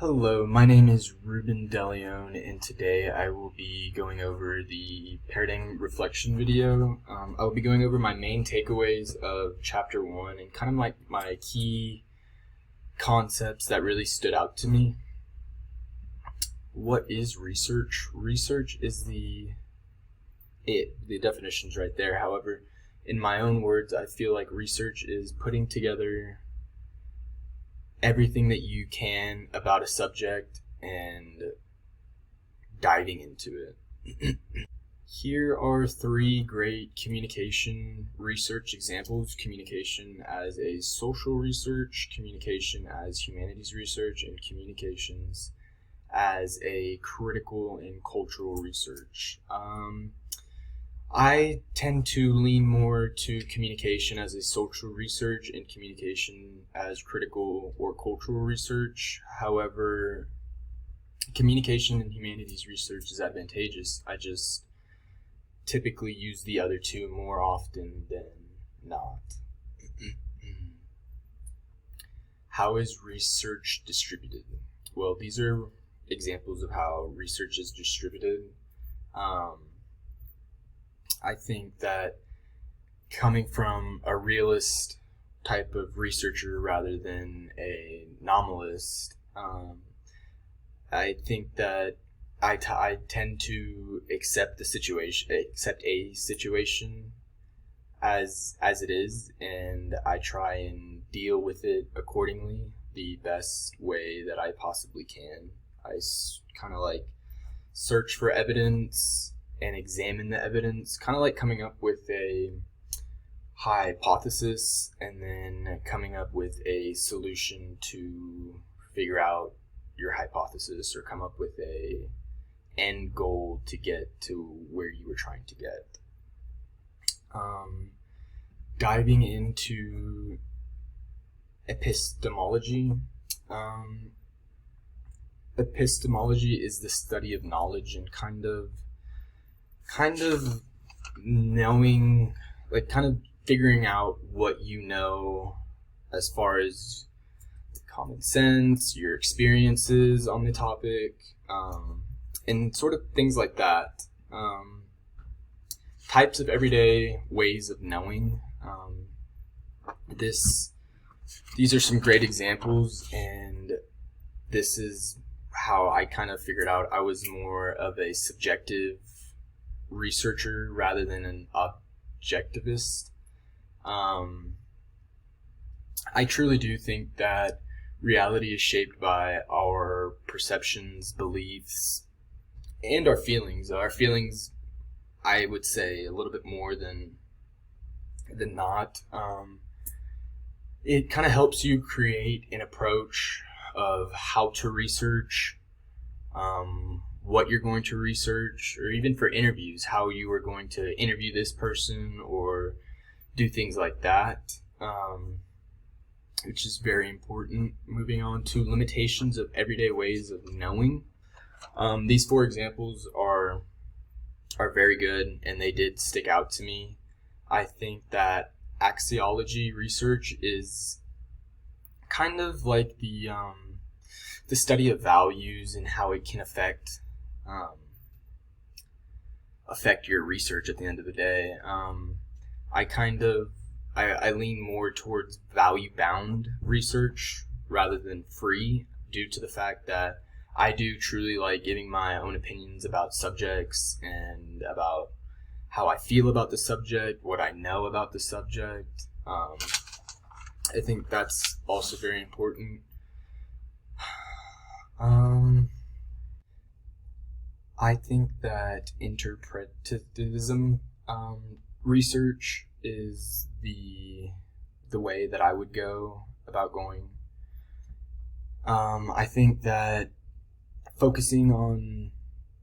Hello, my name is Ruben DeLeon, and today I will be going over the paradigm reflection video. I will be going over my main takeaways of chapter 1 and kind of like my key concepts that really stood out to me. What is research? Research is the definition's right there. However, in my own words, I feel like research is putting together everything that you can about a subject and diving into it. Here are 3 great communication research examples: communication as a social research, communication as humanities research, and communications as a critical and cultural research. I tend to lean more to communication as a social research and communication as critical or cultural research. However, communication and humanities research is advantageous. I just typically use the other two more often than not. How is research distributed? Well, these are examples of how research is distributed. I think that coming from a realist type of researcher rather than a nominalist, I think that I tend to accept a situation as it is, and I try and deal with it accordingly the best way that I possibly can. I kind of like search for evidence and examine the evidence, kind of like coming up with a hypothesis and then coming up with a solution to figure out your hypothesis or come up with a end goal to get to where you were trying to get. Diving into epistemology. Epistemology is the study of knowledge and kind of knowing, like kind of figuring out what you know as far as common sense, your experiences on the topic, and sort of things like that. Types of everyday ways of knowing. These are some great examples, and this is how I kind of figured out I was more of a subjective researcher rather than an objectivist. I truly do think that reality is shaped by our perceptions, beliefs, and our feelings. Our feelings, I would say, a little bit more than not. It kind of helps you create an approach of how to research, what you're going to research, or even for interviews, how you are going to interview this person or do things like that, which is very important. Moving on to limitations of everyday ways of knowing. These 4 examples are very good, and they did stick out to me. I think that axiology research is kind of like the study of values and how it can affect your research at the end of the day. I lean more towards value-bound research rather than free, due to the fact that I do truly like giving my own opinions about subjects and about how I feel about the subject, what I know about the subject. I think that's also very important. I think that interpretivism research is the way that I would go about going. I think that focusing on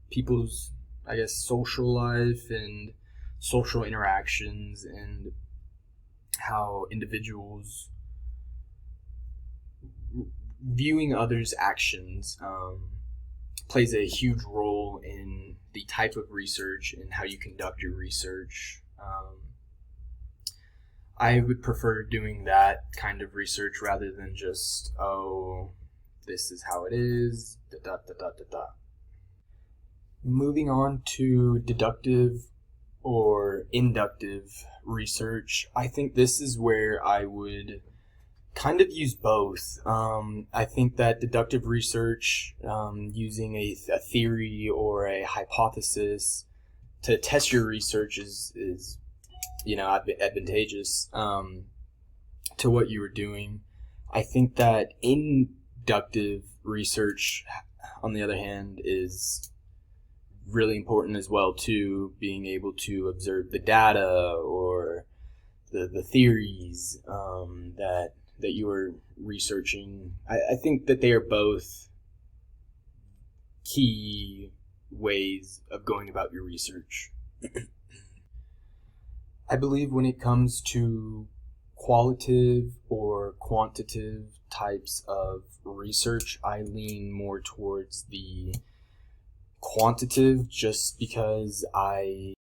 people's, I guess, social life and social interactions and how individuals viewing others' actions plays a huge role in the type of research and how you conduct your research. I would prefer doing that kind of research rather than just, this is how it is, da da da da da da. Moving on to deductive or inductive research, I think this is where I would kind of use both. I think that deductive research, using a theory or a hypothesis to test your research is advantageous to what you were doing. I think that inductive research, on the other hand, is really important as well too, being able to observe the data or the theories that you are researching. I think that they are both key ways of going about your research. I believe when it comes to qualitative or quantitative types of research, I lean more towards the quantitative, just because I